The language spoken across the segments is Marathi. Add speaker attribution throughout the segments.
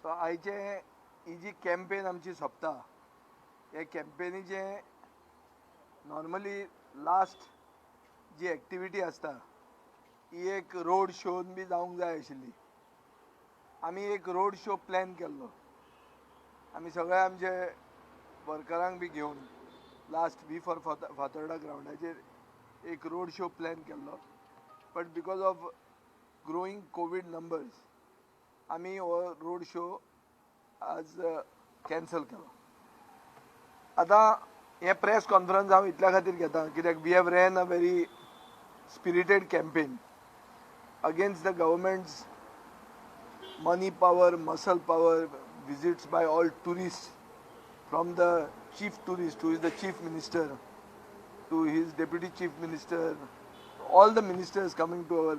Speaker 1: सो आयचे ही जी कॅम्पेन आमची सोंपता हे कॅम्पेनीचे नॉर्मली लास्ट जी एक्टिविटी आसता ही एक रोड शोन बी जावंक जाय आशिल्ली. आमी एक रोड शो प्लॅन केल्लो. आमी सगळे आमचे वर्करांक बी घेवन लास्ट फॉर फातोर्डा ग्राउंडाचेर एक रोड शो प्लॅन केल्लो. But because of growing Covid numbers आमी हो रोड शो आज कॅन्सल केलो. आतां हे प्रेस कॉन्फरन्स हांव इतल्या खातीर घेता कित्याक we have ran a very spirited campaign against the governments money power, muscle power, visits by all tourists, from the chief tourist who is the chief minister to his deputy chief minister, all the ministers coming to our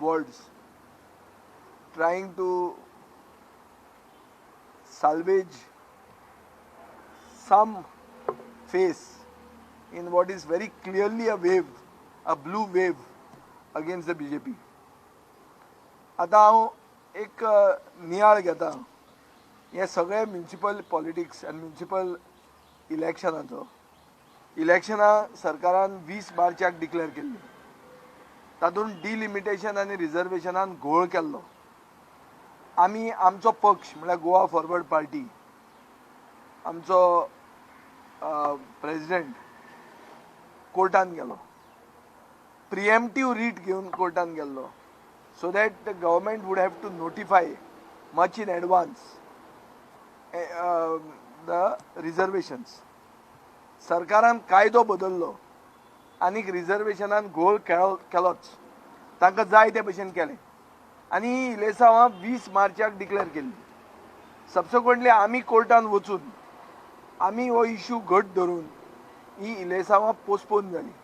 Speaker 1: wards, trying to salvage some face in what is very clearly a wave, a blue wave against the BJP. आता हांव एक नियाळ घेता हे सगळे म्युनिसिपल पॉलिटिक्स आनी म्युनिसिपल इलेक्शनाचो. इलेक्शनां सरकारान 20 मार्चाक डिक्लेअर केल्ली. तातूंत डिलिमिटेशन आनी रिजर्वेशनान घोळ केल्लो. आमी आमचो पक्ष म्हळ्यार गोवा फॉरवर्ड पार्टी आमचो प्रेसिडेंट कोर्टान गेलो. प्रिएम्प्टीव रीट घेवन कोर्टान गेल्लो. So that the government would have to notify much in advance the reservations. सरकारान कायदो बदललो आनीक रिजर्वेशनान घोळ केलोच. तांकां जाय ते भशेन केलें आनी ही इलेसांवां 20 मार्चाक डिक्लेअर केल्ली. सबसिक्वंटली आमी कोर्टान वचून आमी हो इश्यू घट धरून ही इलेसांवां पोस्टपोन जाली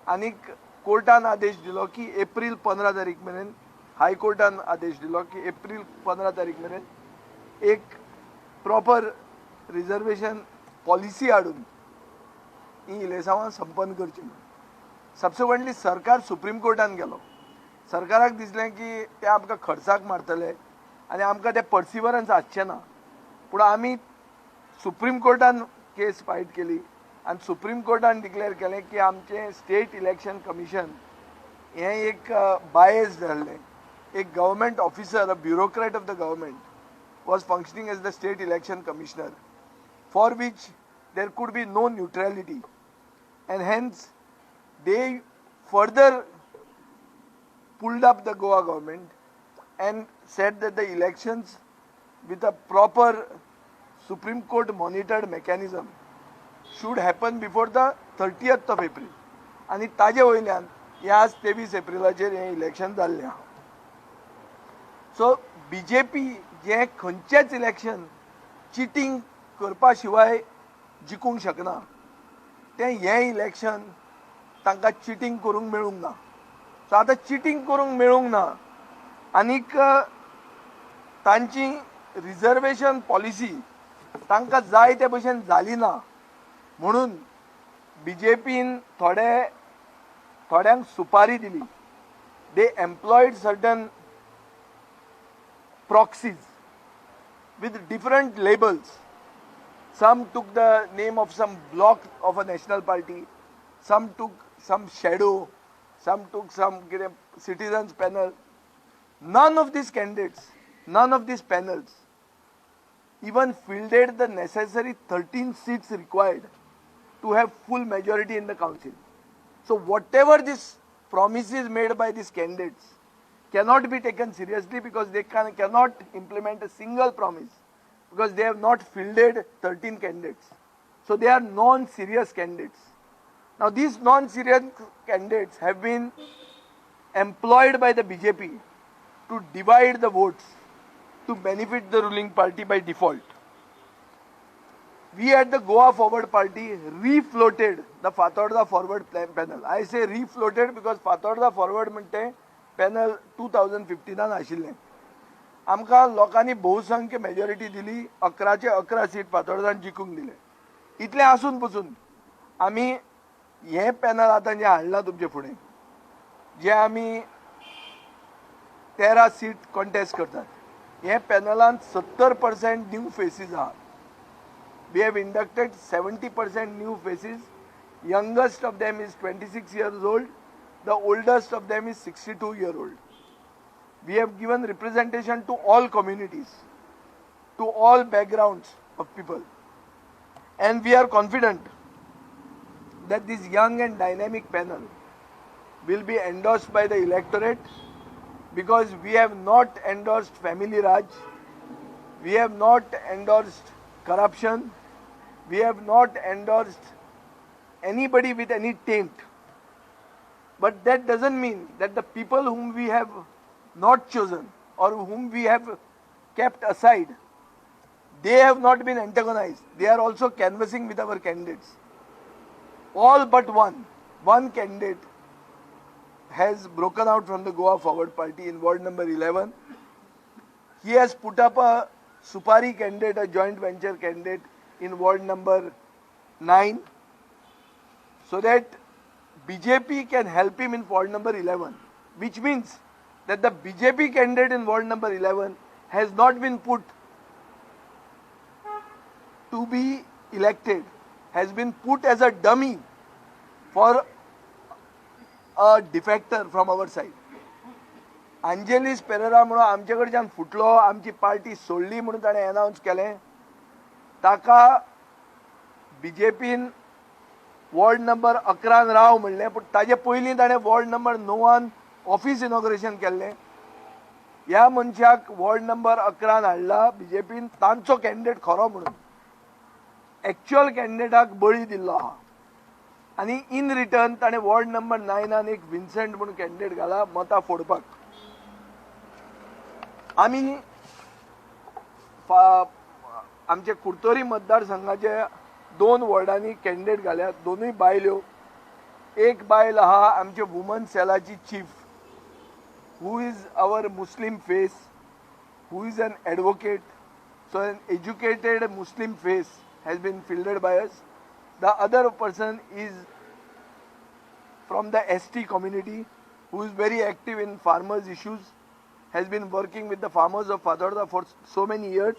Speaker 1: आनीक कोर्टान आदेश दिलो की एप्रील 15 तारीख मेरेन हायकोर्टान आदेश दिलो की एप्रील 15 तारीख मेरेन एक प्रॉपर रिजर्वेशन पॉलिसी हाडून ही इलेसांवां संपन्न करची. सबसिक्वंटली सरकार सुप्रीम कोर्टान गेलो. सरकाराक दिसलें की ते आमकां खर्चाक मारतले आनी आमकां ते पर्सिवरन्स आसचें ना. पूण आमी सुप्रीम कोर्टान केस फायट केली आनी सुप्रीम कोर्टान डिक्लेअर केलें की आमचें स्टेट इलेक्शन कमिशन हें एक बायस्ड जाल्लें. एक government officer, a bureaucrat of the government was functioning as the state election commissioner for which there could be no neutrality, and hence they further pulled up the Goa government and said that the elections with a proper Supreme Court monitored mechanism should happen before the 30th of April. आणि ताजे वयल्यान हे आज 23 एप्रिलाचेर हें इलेक्शन जाल्लें. सो BJP जे खंयचेच इलेक्शन चिटींग करपा शिवाय जिखूंक शकना तें हें इलेक्शन तांकां चिटींग करूंक मेळूंक ना. सो आतां चिटींग करूंक मेळूंक ना आनीक तांची रिजर्वेशन पॉलिसी तांकां जाय ते भशेन जाली ना म्हणून BJPन थोड्यांक सुपारी दिली. They employed certain proxies with different labels. Some took the name of some block of a national party, some took some shadow, some took some citizens panel. None of these candidates, none of these panels even fielded the necessary 13 seats required to have full majority in the council. So whatever these promises made by these candidates cannot be taken seriously because they cannot implement a single promise because they have not fielded 13 candidates. So they are non-serious candidates. Now these non-serious candidates have been employed by the BJP to divide the votes to benefit the ruling party by default. We at the Goa Forward Party refloated the Fatorda Forward panel. I say refloated because Fatorda Forward म्हणते पॅनल 2015 आशिल्लें. आमकां लोकांनी बहुसंख्य मेजॉरिटी दिली. 11चे 11 सीट फातोर्डान जिखूंक दिले. इतलें आसून पसून आमी हें पॅनल आतां जें हाडलां तुमचे फुडें जे आमी 13 सीट कॉन्टेस्ट करतात हे पॅनलान 70% न्यू फेसीस आहात. We have inducted 70% new faces. Youngest of them is 26 years old. The oldest of them is 62-year-old. We have given representation to all communities, to all backgrounds of people. And we are confident that this young and dynamic panel will be endorsed by the electorate, because we have not endorsed family raj, we have not endorsed corruption, we have not endorsed anybody with any taint. But that doesn't mean that the people whom we have not chosen or whom we have kept aside, they have not been antagonized. They are also canvassing with our candidates. All but one candidate has broken out from the Goa Forward Party in ward number 11. He has put up a Supari candidate, a joint venture candidate in ward number 9, so that BJP can help him in ward number 11, which means that the BJP candidate in ward number 11 has not been put to be elected, has been put as a dummy for a defector from our side. Angelis Pereira म्हणून आमचे कडच्यान फुटलो, आमची पार्टी सोडली म्हणून ताणें अनाउन्स केलें. ताका बीजेपीन वॉर्ड नंबर 11 राव म्हणलें, पूण ताजे पयलीं ताणें वॉर्ड नंबर 9 ऑफिस इनॉग्रेशन केल्लें. ह्या मनशाक वॉर्ड नंबर 11 हाडला बीजेपीन तांचो कॅन्डिडेट खरो म्हणून. एक्चुअल कॅन्डिडेटाक बळी दिल्लो आहा आनी इन रिटर्न ताणें वॉर्ड नंबर 9 एक विन्सेंट म्हणून कॅन्डिडेट घाला मतां फोडपाक. आमी आमचे कुर्तोरी मतदारसंघाचे 2 वॉर्डांनी कॅन्डिडेट घाल्यात, दोनूय बायल्यो. एक बायल आहा आमचे वुमन सेलाची chief, who is our Muslim face, who is an advocate. So an educated Muslim face has been fielded by us. The other person is from the ST community, who is very active in farmers' issues, has been working with the farmers of Fatorda for so many years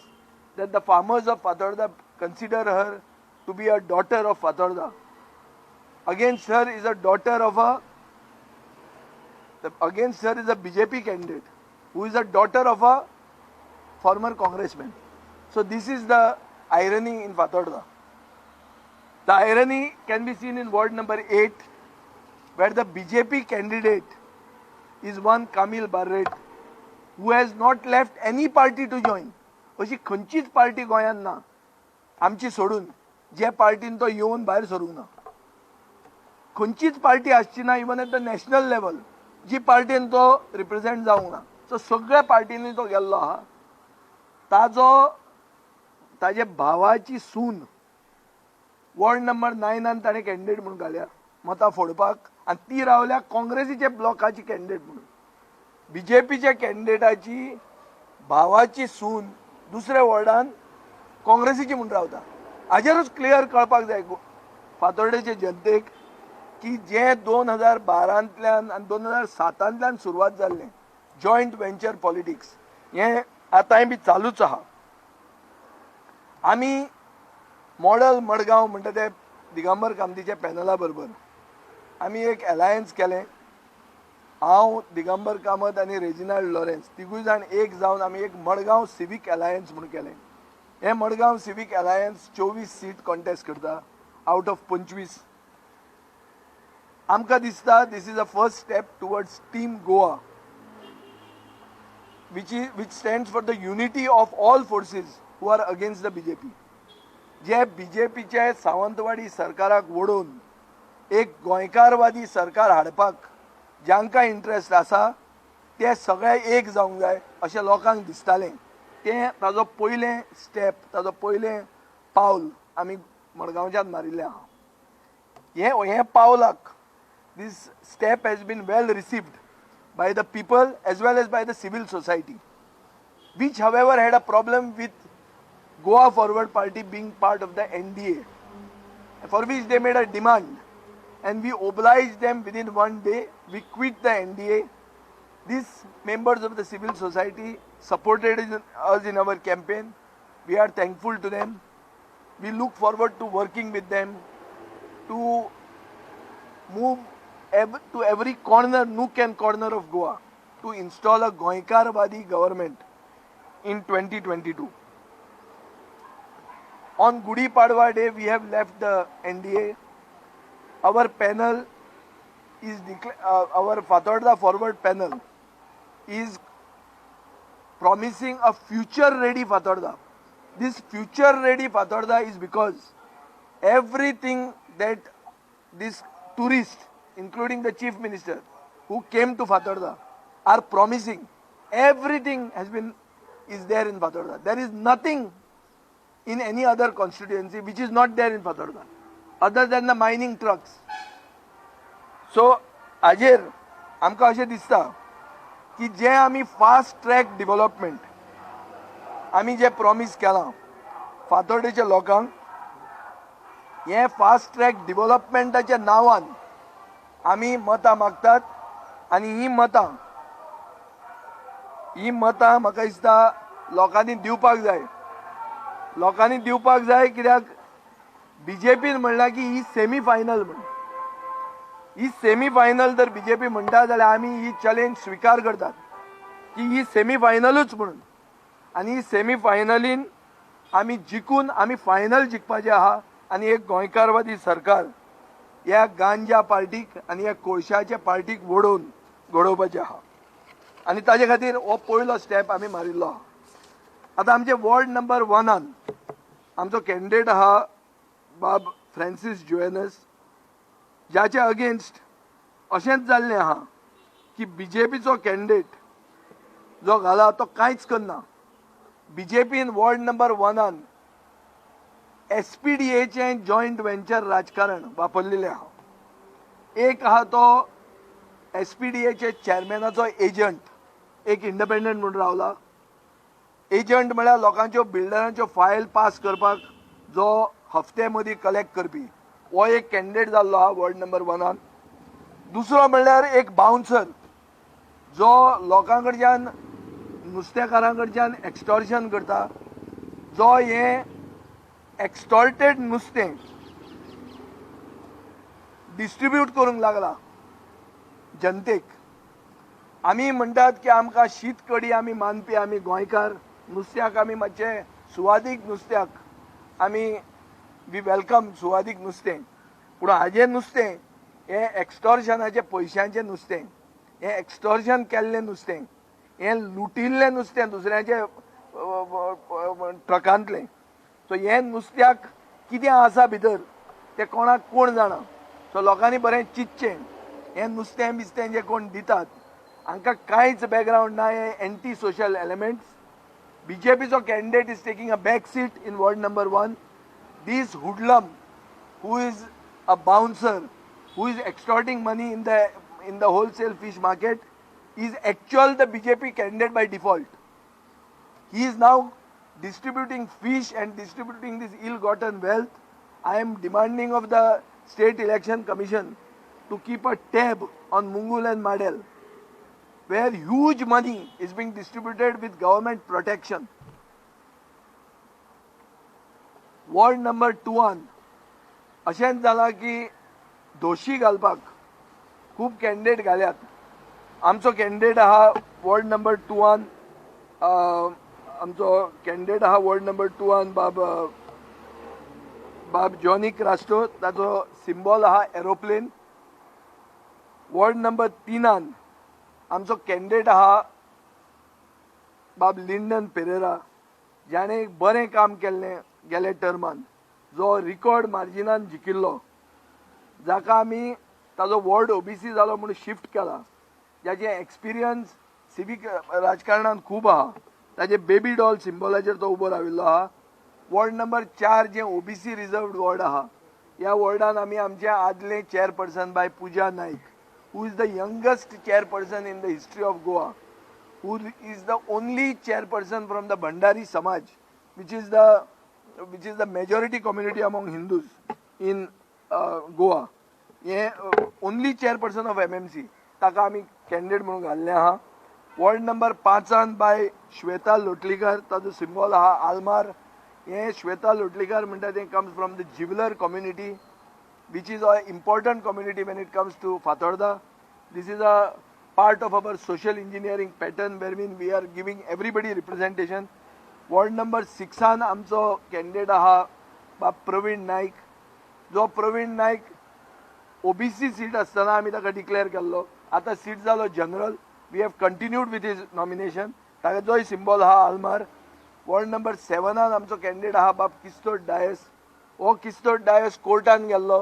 Speaker 1: that the farmers of Fatorda consider her to be a daughter of Fatorda. Against her is a BJP candidate who is a daughter of a former congressman. So this is the irony in Fatorda. The irony can be seen in ward number 8, where the BJP candidate is one Kamil Barrett, who has not left any party to join. अशी खंयचीच पार्टी गोंयांत ना आमची सोडून जे पार्टीन तो येवन भायर सरूंक ना. खंयचीच पार्टी आसची ना even at the national level जी पार्टीन तो रिप्रेझेंट जावंक ना. सो सगळ्या पार्टींनी तो गेल्लो आहा. ताजे भावाची सून वॉर्ड नंबर 9 ताणें कॅन्डिडेट म्हणून घाल्या मतां फोडपाक, आनी ती रावल्या काँग्रेसीचे ब्लॉकाची कॅन्डिडेट म्हणून. बीजेपीच्या कॅन्डिडेटाची भावाची सून दुसऱ्या वॉर्डान काँग्रेसीची म्हणून रावता. हाजेरूच क्लियर कळपाक जाय फातोर्डेचे जनतेक की जे 2012तल्यान आनी 2007तल्यान सुरवात जाल्लें जॉयंट वेंचर पॉलिटिक्स हें आतांय बी चालूच आहा. आमी मॉडल मडगांव म्हणटा ते दिगंबर कामतीच्या पॅनला बरोबर आमी एक अलायन्स केलें. हांव दिगंबर कामत आनी रेजिनाल्ड लॉरेन्स तिगूय जाण एक जावन आमी एक मडगांव सिवीक अलायन्स म्हणून केलें. हें Madgaon civic alliance 24 seat contest करता आउट ऑफ 25. आमकां दिसता this is a first step towards team Goa, which stands for the unity of all forces who are against the BJP. जे बीजेपीचे सावंतवाडी सरकाराक वडोवन एक गोंयकारवादी सरकार हाडपाक जांकां इंट्रस्ट आसा ते सगळे एक जावंक जाय अशें लोकांक दिसतालें. तें ताजो पयलें स्टेप, ताजो पयलें पावल आमी मडगांवच्यान मारिल्लें आहा. हे पावलाक this step has been well received by the people as well as by the civil society, which however had a problem with Goa Forward Party being part of the NDA, for which they made a demand and we obliged them within one day. We quit the NDA These members of the civil society supported us in our campaign. We are thankful to them. We look forward to working with them to move to every corner, nook and corner of Goa to install a Goikarwadi government in 2022. On Gudi Padwa Day, we have left the NDA. Our panel is our Fatorda Forward panel is promising a future-ready Fatorda. This future-ready Fatorda is because everything that these tourists, including the Chief Minister, who came to Fatorda, are promising, everything is there in Fatorda. There is nothing in any other constituency which is not there in Fatorda, other than the mining trucks. So, हाजेर आमकां अशें दिसता की जे आमी फास्ट ट्रॅक डेव्हलपमेंट आमी जे प्रॉमिस केलां फातोर्डेच्या लोकांक, हे फास्ट ट्रॅक डेव्हलपमेंटाच्या नांवान आमी मतां मागतात आनी ही मतां म्हाका दिसता लोकांनी दिवपाक जाय कित्याक बीजेपीन म्हणलां की ही सेमी फायनल म्हण. ही सेमी फायनल जर बीजेपी म्हणटा जाल्यार आमी ही चॅलेंज स्वीकार करतात की ही सेमी फायनलूच म्हणून. आनी ही सेमी फायनलीन आमी जिखून आमी फायनल जिखपाचे आहा आनी एक गोंयकारवादी सरकार ह्या गांजा पार्टीक आनी ह्या कोळशाच्या पार्टीक घडोवपाचे आहा. आनी ताजे खातीर हो पयलो स्टेप आमी मारिल्लो आहा. आतां आमचे वॉर्ड नंबर 1 आमचो कॅन्डिडेट आहा बाब फ्रांसीस जोएनस, ज्याच्या अगेन्स्ट अशेंच जाल्लें आहा की बीजेपीचो कॅन्डिडेट जो घाला तो कांयच करना. बीजेपीन वॉर्ड नंबर 1 SPDAचें जॉयंट वेंचर राजकारण वापरलेलें आहा. एक आहा तो SPDAचे चेअरमॅनाचो एजंट, एक इंडिपेंडंट म्हणून रावला. एजंट म्हळ्यार लोकांच्यो बिल्डरांच्यो फायल पास करपाक जो हफ्ते मदीं कलेक्ट करपी, हो एक कॅन्डिडेट जाल्लो आहा वॉर्ड नंबर 1. दुसरो म्हणल्यार एक बाउन्सर जो लोकां कडच्यान नुस्तेकारां कडच्यान एक्स्टॉर्शन करता, जो हे एक्स्टॉर्टेड नुस्तें डिस्ट्रीब्यूट करूंक लागला जनतेक. आमी म्हणटात की आमकां शीत कडी आमी मानपी आमी गोंयकार, नुस्त्याक आमी मातशें सुवादीक नुस्त्याक आमी वी वेलकम सुवादीक नुस्तें. पूण हाजें नुस्तें हें एक्स्टॉर्शनाचे पयशांचें नुस्तें, हें एक्स्टॉर्शन केल्लें नुस्तें, हें लुटिल्लें नुस्तें दुसऱ्याचे ट्रकांतलें. सो हें नुस्त्याक कितें आसा भितर तें कोणाक कोण जाणा. सो लोकांनी बरें चिंतचें. हें नुस्तें बिस्तें जें कोण दितात हांकां कांयच बॅकग्रावंड ना, हे एंटी सोशल एलिमेंट्स. बीजेपीचो candidate is taking a back seat in ward number 1. This hoodlum, who is a bouncer, who is extorting money in the wholesale fish market, is actual the BJP candidate by default. He is now distributing fish and distributing this ill-gotten wealth. I am demanding of the State Election Commission to keep a tab on Mungul and Madel, where huge money is being distributed with government protection. Ward number 2 अशेंच जाला की दोशी घालपाक खूब कॅन्डिडेट घाल्यात. आमचो कॅन्डिडेट आहा वॉर्ड नंबर 2 आमचो कॅन्डिडेट आहा वॉर्ड नंबर 2 बाब जॉनी क्रास्टो, ताचो सिम्बॉल आहा एरोप्लेन. वॉर्ड नंबर 3 आमचो कॅन्डिडेट आहा बाब लिंडन पेरेरा, ज्याने एक बरें काम केल्लें गेले टर्मान, जो रिकॉर्ड मार्जिनान जिखिल्लो, जाका आमी ताजो वॉर्ड OBC जालो म्हणून शिफ्ट केला, ज्याचे एक्सपिरियन्स सिवीक राजकारणान खूब आहा. ताजे बेबी डॉल सिम्बॉलाचेर तो उबो राविल्लो आहा. वॉर्ड नंबर 4 जे OBC रिजर्वड वॉर्ड आहा, ह्या वॉर्डान आमी आमचे आदले चेअरपर्सन बाय Pooja Naik, who is the youngest chairperson in the history of Goa, who is the only chairperson from the Bhandari Samaj, which is the majority community among Hindus in Goa. He only chairperson of MMC. ताका आमी कॅन्डिडेट म्हणून घाल्ले आहा. Ward number 5 by Shweta Lotlikar, ताजो सिंबॉल आहा आलमार. हे श्वेता लोटलीकर म्हणटा ते comes from the jeweller community, which is an important community when it comes to Fatorda. This is a part of our social engineering pattern wherein we are giving everybody representation. Ward number 6 आमचो candidate आहा बाब प्रवीण नाईक. जो प्रवीण नाईक OBC सीट आसतना आमी ताका डिक्लेअर केल्लो, आतां सीट जालो general. We have continued with his nomination. ताका जोय सिंबॉल आहा आलमार. वॉर्ड नंबर 7 आमचो कॅन्डिडेट आहा बाब किस्तोड डायस. हो किस्तोड डायस कोर्टान गेल्लो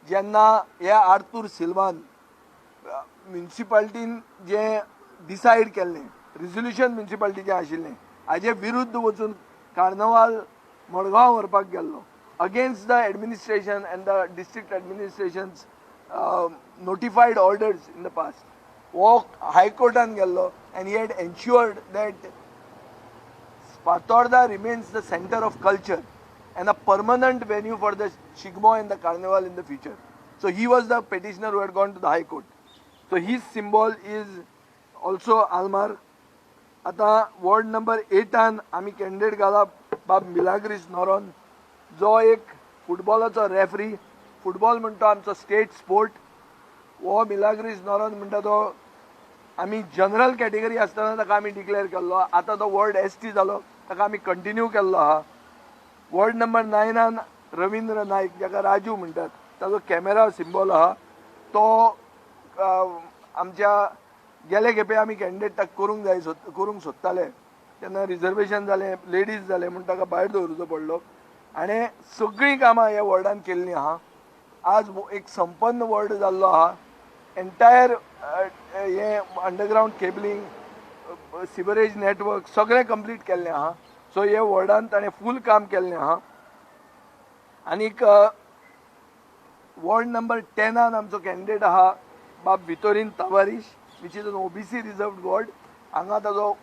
Speaker 1: जेन्ना हे आर्थूर सिल्वान म्युनिसिपालिटीन जे डिसायड केल्लें, रिझोल्युशन म्युनिसिपालिटीचें आशिल्लें, हाजे विरुद्ध वचून कार्नवाल मडगांव व्हरपाक गेल्लो against the administration and the district administrations notified orders in the past. हो हायकोर्टान गेल्लो and he had ensured that Fatorda remains the center of culture and a permanent venue for the Shigmo and the Carnival in the future. So he was the petitioner who had gone to the High Court. So his symbol is also Almar. आता वॉर्ड नंबर 8 आमी कॅन्डिडेट घाला बाब मिलाग्रीस नॉरोन, जो एक फुटबॉलाचो रेफरी. फुटबॉल म्हणटा आमचो स्टेट स्पोर्ट. हो मिलाग्रीस नॉरोन म्हणटा तो आमी जनरल कॅटेगरी आसतना ताका आमी डिक्लेअर केल्लो. आतां तो वॉर्ड ST जालो, ताका आमी कंटिन्यू केल्लो आहा. वॉर्ड नंबर 9 रवींद्र नाईक, जाका राजू म्हणटात, ताजो कॅमेरा सिंबॉल आहा. तो आमच्या गेले खेपे आमी कॅन्डिडेट ताका करूंक सोदताले तेन्ना रिजर्वेशन जालें, लेडीज जालें म्हूण ताका भायर दवरचो पडलो. आनी सगळीं कामां ह्या वॉर्डान केल्लीं आहा. आज एक संपन्न वॉर्ड जाल्लो आहा. एंटायर हे अंडरग्राउंड केबलिंग, सिवरेज नेटवर्क सगळें कंप्लीट केल्लें आहा. सो हे वॉर्डान ताणें फूल काम केल्लें आहा. आनीक वॉर्ड नंबर 10 आमचो कॅन्डिडेट आहा Bab Vitorin Tavares, which is an OBC reserved ward. हांगा ताजो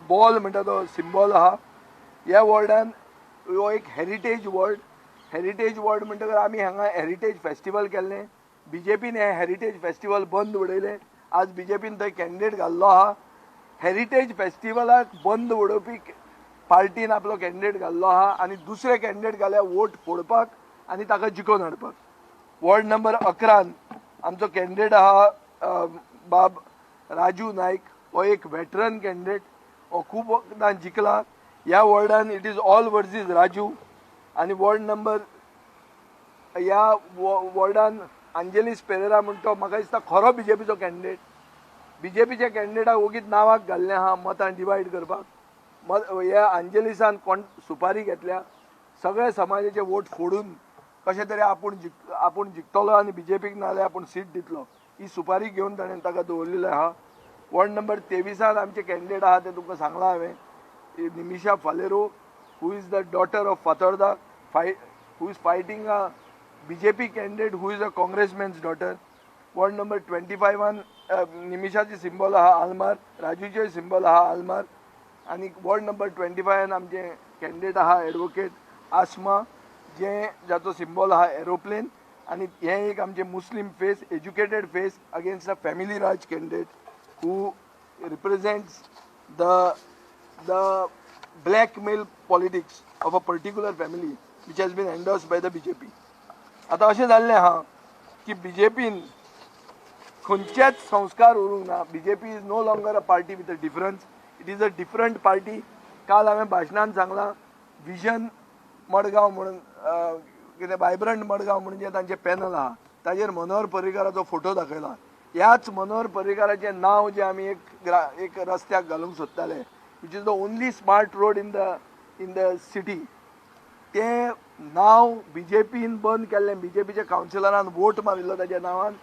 Speaker 1: बॉल म्हणटा तो सिंबॉल आहा. ह्या वॉर्डान हो एक हेरिटेज वॉर्ड. हेरिटेज वॉर्ड म्हणटकर आमी हांगा हेरिटेज फेस्टिवल केल्लें. BJPन हे हेरिटेज फेस्टिवल बंद उडयलें. आज BJPन थंय कॅन्डिडेट घाल्लो आहा. हेरिटेज फेस्टिवलाक बंद उडोवपी पार्टीन आपलो कॅन्डिडेट घाल्लो आहा आनी दुसरे कॅन्डिडेट घाल्या वोट फोडपाक आनी ताका जिखोवन हाडपाक. वॉर्ड नंबर 11 आमचो कॅन्डिडेट आहा बाब राजू नाईक. हो एक वेटरन कॅन्डिडेट. हो खूब वखदां जिखला. ह्या वॉर्डान it is all versus Raju. आनी वॉर्ड नंबर ह्या वॉर्डान अंजेलिस पेरेरा म्हणटा तो म्हाका दिसता खरो BJPचो कॅन्डिडेट. BJPच्या कॅन्डिडेटाक ओगीच नांवाक घाल्लें आहा मतां डिवायड करपाक. ह्या अंजेलिसान कोण सुपारी घेतल्या, सगळे समाजाचे वोट फोडून कशें तरी आपूण जिखतलो आनी BJPक नाल्यार आपूण सीट दितलो ही सुपारी घेवन ताणें ताका दवरलेली आहा. वॉर्ड नंबर 23 आमचे कॅन्डिडेट आहा ते तुमकां सांगलां हांवें, निमिशा फालेरो, हू is the daughter of Fatorda, who is fighting a BJP candidate who is a congressman's daughter. Ward number 25 निमिशाची symbol आहा आलमार, राजूचे सिंबॉल आहा आलमार. आनी वॉर्ड नंबर 25 आमचे कॅन्डिडेट आहा एडवोकेट आसमा, जाचो सिंबॉल आहा एरोप्लेन. आनी हे एक आमचे Muslim face, educated face against the family raj candidate who represents the blackmail politics of a particular family which has been endorsed by the BJP. आता अशें जाल्लें आहा की BJPन खंयचेच संस्कार उरूंक ना. BJP is no longer a party with a difference. It is a different party. काल हांवें भाशणान सांगलां विजन मडगांव म्हणून कितें वायब्रंट मडगांव म्हणून जें तांचें पॅनल आहा ताजेर मनोहर पर्रीकाराचो फोटो दाखयला. ह्याच मनोहर पर्रीकाराचें नांव जें आमी एक रस्त्याक घालूंक सोदताले, which is the only smart road in the city, तें नांव BJPन बंद केल्लें. BJPच्या कावन्सिलरान वोट मारिल्लो ताज्या नांवान,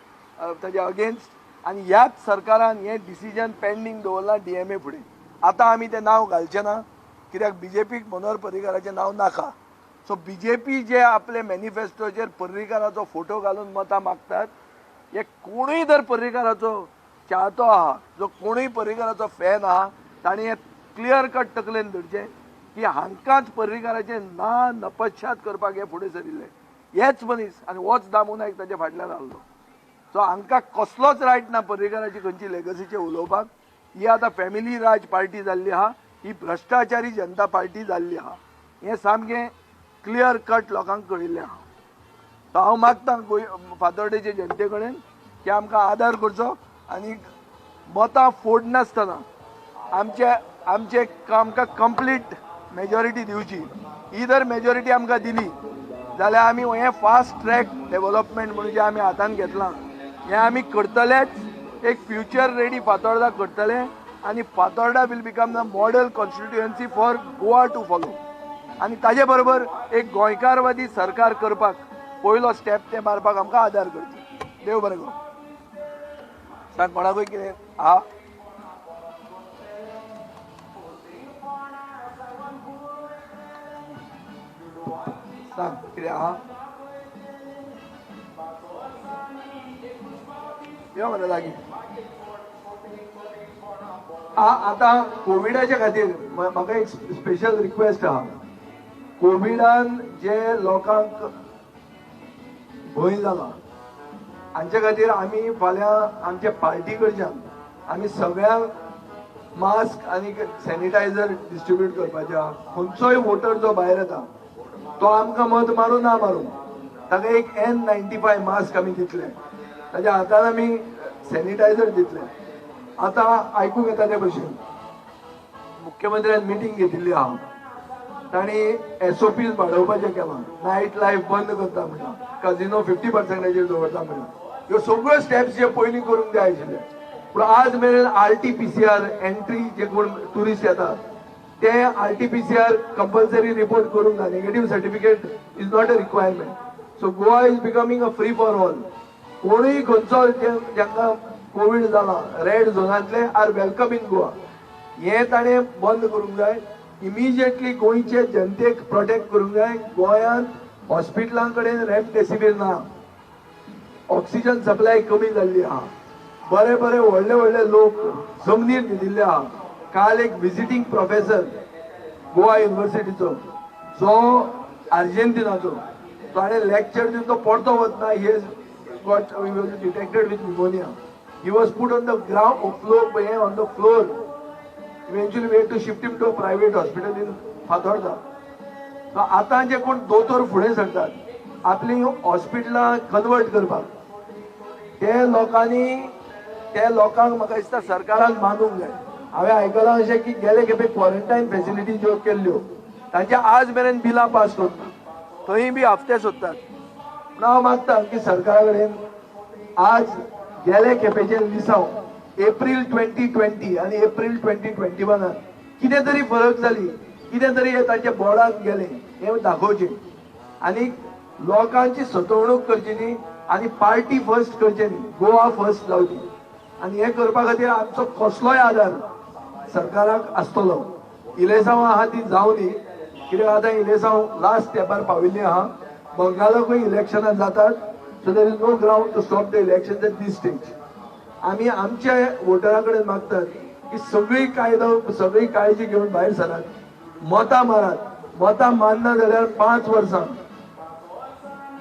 Speaker 1: ताज्या अगेन्स्ट. आनी ह्याच सरकारान हें डिसिजन पेंडींग दवरलां DMA फुडें. आतां आमी तें नांव घालचें ना कित्याक BJPक मनोहर पर्रीकाराचें नांव नाका. सो BJP जे आपले मॅनिफेस्टोचेर पर्रीकाराचो फोटो घालून मतां मागतात, हे कोणूय जर पर्रीकाराचो चाहतो आहा, जो कोणूय पर्रीकाराचो फॅन आहा, ताणी हें क्लियर कट तकलेन धरचें की हांकांच पर्रीकाराचें ना नपश्चात करपाक हे फुडें सरिल्ले हेच मनीस आनी होच दामू नायक ताच्या फाटल्यान आसलो. सो हांकां कसलोच रायट ना पर्रीकाराची खंयची लेगसीचेर उलोवपाक. ही आता फॅमिली राज पार्टी जाल्ली आहा, ही भ्रष्टाचारी जनता पार्टी जाल्ली आहा, हे सामकें क्लियर कट लोकांक कळिल्लें आहा. सो हांव मागतां फातोर्डेचे जनते कडेन की आमकां आदार करचो आनी मतां फोडनासतना आमचे आमकां कंप्लीट मेजॉरिटी दिवची. ही जर मेजॉरिटी आमकां दिली जाल्यार आमी हे फास्ट ट्रॅक डेव्हलपमेंट म्हणून जे आमी हातान घेतलां हे आमी करतलेच. एक फ्युचर रेडी फातोर्डा करतले आनी Fatorda will become the model constituency for Goa to follow. आनी ताजे बरोबर एक गोंयकारवादी सरकार करपाक पयलो स्टेप ते मारपाक आमकां आदार करचे. देव बरें करूं. सांग कोणाकूय कितें आहा? सांग कितें आहा? यो मरे लागीं. आता कोविडाच्या खातीर म्हाका एक स्पेशल रिक्वेस्ट आहा. कोविडान जे लोकांक भंय जाला हांचे खातीर आमी फाल्यां आमचे पार्टी कडच्यान आमी सगळ्यांक मास्क आनी सॅनिटायझर डिस्ट्रीब्यूट करपाचे आहा. खंयचोय वोटर जो भायर येता तो आमकां मत मारूं ना मारूं ताका एक N95 मास्क आमी दितले, ताच्या हातान आमी सॅनिटायझर दितले. आता आयकूंक येता ते भशेन मुख्यमंत्र्यान मिटींग घेतिल्ली आहा. तांणी SOPs वाडोवपाचें केलां. नायट लायफ बंद करता म्हणटा, कजिनो 50% दवरता म्हणटा. ह्यो सगळ्यो स्टेप्स जे पयलीं करूंक जाय आशिल्ले, पूण आज मेरेन RT-PCR एंट्री जे कोण टुरिस्ट येतात ते RT-PCR कंपल्सरी रिपोर्ट करूंक ना. Negative certificate is not a requirement. So Goa is becoming a free for all. कोणूय खंयचो जांकां कोविड जाला रेड झोनांतले आर वेलकम इन गोवा. हे ताणें बंद करूंक जाय. इमिजिएटली गोंयचे जनतेक प्रोटेक्ट करूंक जाय. गोंयांत हॉस्पिटलां कडेन रेमडेसिवीर ना, ऑक्सिजन सप्लाय कमी जाल्ली आहा, बरे बरे व्हडले व्हडले लोक जमनीर न्हिदिल्ले आहा. काल एक विजिटींग प्रोफेसर गोवा युनिव्हर्सिटीचो जो अर्जेंटिनाचो ताणें लेक्चर दिवन तो पडतो वतना he has got detected with pneumonia. He was put on the ground floor on the floor. Eventually we had to shift him to a private hospital in Fatorda. So आतां जे कोण दोतोर फुडें सरतात आपली हॉस्पिटलां कन्वर्ट करपाक, ते लोकांक म्हाका दिसता सरकारान मानूंक जाय. हांवें आयकलां अशें की गेले खेपे क्वॉरंटायन फेसिलिटी ज्यो केल्ल्यो तांचे आज मेरेन बिलां पास करता, थंय बी हफ्ते सोदतात. पूण हांव मागतां की सरकारा कडेन आज गेले खेपेचे लिसांव एप्रील 2020 आनी एप्रील 2021 कितें तरी फरक जाली, कितें तरी हे तांचे बोर्डाक गेले हे दाखोवचे आनी लोकांची सतवणूक करची न्ही आनी पार्टी फर्स्ट करचे न्ही, गोवा फर्स्ट जावची. आनी हे करपा खातीर आमचो कसलोय आदार सरकाराक आसतलो. इलेसांव आहा ती जावं न्ही, कित्याक आतां इलेसांव लास्ट स्टेपार पाविल्ली आहा. बंगालाकूय इलेक्शनां जातात. So there is no ground to stop the election at this stage. आमी आमच्या वोटरा कडेन मागतात की सगळी काळजी घेवन भायर सरात, मतां मारात. मतां मारना जाल्यार 5 वर्सां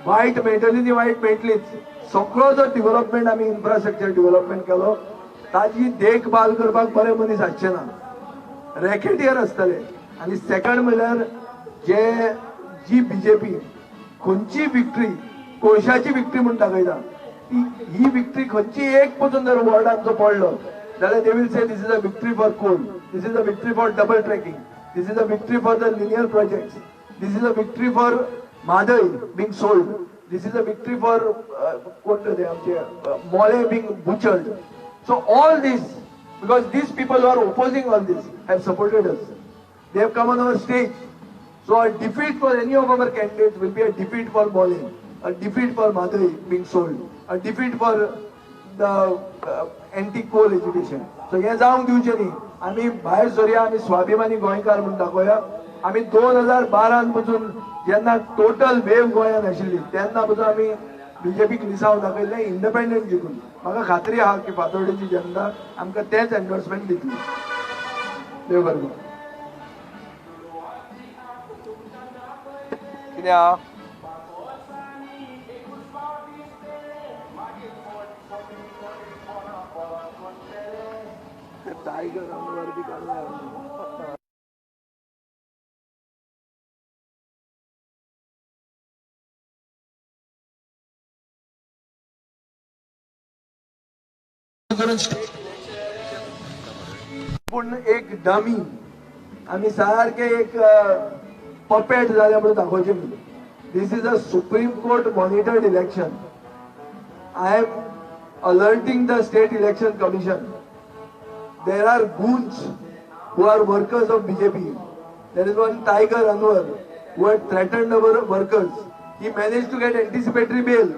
Speaker 1: वायट मेळटली ती वायट मेळटलीच. सगळो जो डेव्हलपमेंट आमी इन्फ्रास्ट्रक्चर डेव्हलपमेंट केलो ताजी देखभाल करपाक बरे मनीस हाडचे ना, रॅकेटियर आसतले. आनी सेकंड म्हणल्यार जी BJP खंयची विक्ट्री कोळशाची विक्ट्री म्हणून दाखयता, ही विक्ट्री खंयची एक पसून जर वॉर्डांचो पडलो जाल्यार they will say this is a victory for coal, this is a victory for double tracking, this is a victory for the linear projects, this is a victory for Mhadei being sold, this is a victory for कोण ते आमचे मोळे being butchered. So all these because these people are opposing all these have supported us, they have come on our stage. So a defeat for any of our candidates will be a defeat for Mole, a defeat for Madhuri being sold, a defeat for the anti-coal agitation. So हे जावंक दिवचे न्ही. आमी भायर सरया, आमी स्वाभिमानी गोंयकार म्हणून दाखोवया. आमी 2012 पासून जेन्ना टोटल वेव गोंयांत आशिल्ली तेन्ना पासून आमी BJPक लिसांव दाखयले इंडिपेंडंट जिखून. म्हाका खात्री आहा की फातोर्डेची जनता आमकां तेच एंडोर्समेंट दितली. देव बरें करूं. कित्याक टायगर अनवर बी काढूया. पूण एक डमी आम्ही सारखे एक पपेट झाल्या म्हणून दाखवचे. This is a supreme court monitored election. I am alerting the state election commission. There are goons who are workers of BJP. There is one Tiger Anwar who had threatened our workers. He managed to get anticipatory bail.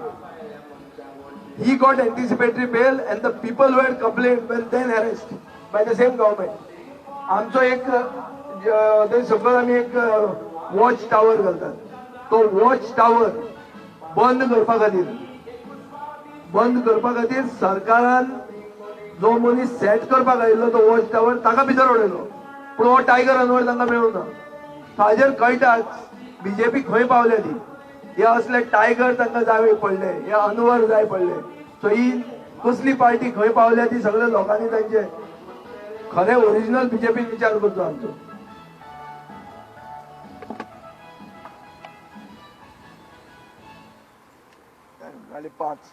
Speaker 1: He got anticipatory bail and the people who had complained were then harassed by the same government. आमचो एक सपोज आम्ही एक वॉच टावर घालतात. तो वॉच टावर बंद करपा खातीर सरकारान जो मनीस सेट करपाक आयिल्लो तो वॉच टावर ताका भितर उडयलो. पूण हो टायगर अनवर तांकां मेळूंक ना. हाजेर कळटा बीजेपी खंय पावल्या ती. हे असले टायगर तांकां जाय पडले, हे अनवर जाय पडले. सो ही कसली पार्टी खंय पावल्या ती सगळ्या लोकांनी तांचे खरे ओरिजिनल बीजेपी विचार करचो आमचो. झाले 5.